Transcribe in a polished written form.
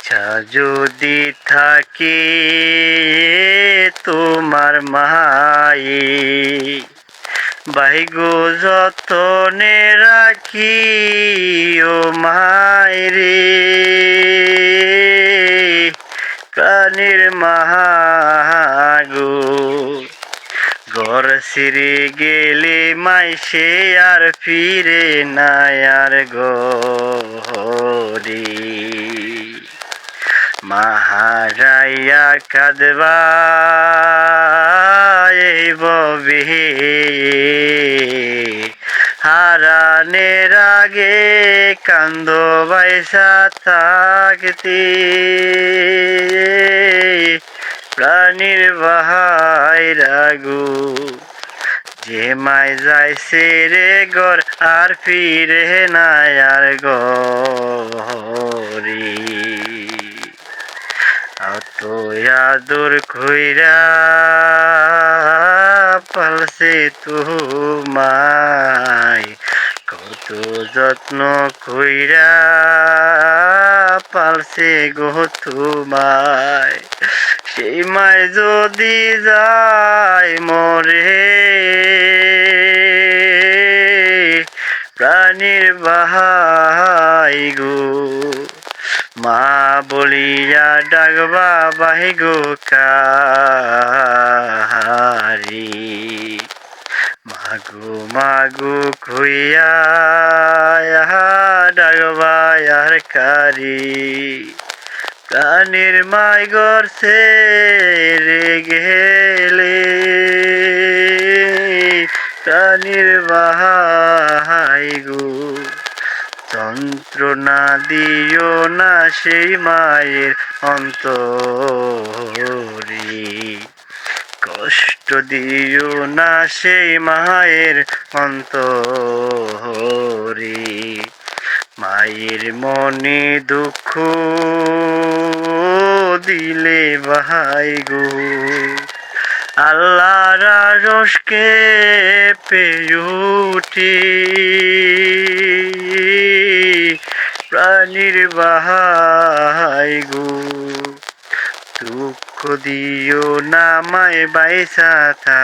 ইচ্ছা যদি থাকে তোমার মায়ে বাইগো যতনে রাখি ও মায়রে প্রাণীর মাগো ঘর ছিঁড়ে গেলে মাইসে আর ফিরে নাই আর ঘরে মাহারাইয়া কাঁদবা এই ববে হারানের আগে কান্দ বাইসা থাকতে প্রাণীর বাহাই রাগু যে মাই যাইছে রে ঘর আর ফিরে নাই আর ঘরে অত আদর কইরা পালছে তোমায় কত যত্ন কইরা পালছে গো তোমায় সেই মায় যদি যায় মরে প্রাণীর বাহাই গো মা বলিয়া ডাকবা বাহি গো কাহারি মাগো মাগো খুইয়া ডাকবা আর কারি প্রাণীর মাই গড়ছে রে গেলে প্রাণীর বাহাই গো যন্ত্রণা দিও না সেই মায়ের অন্তরে কষ্ট দিও না সেই মায়ের অন্তরে মায়ের মনে দুঃখ দিলে ভাই গো আল্লাহর আরশকে পেয়ুটি প্রাণীর বাহাই গো দুঃখ দিও না মায় বাইসা থা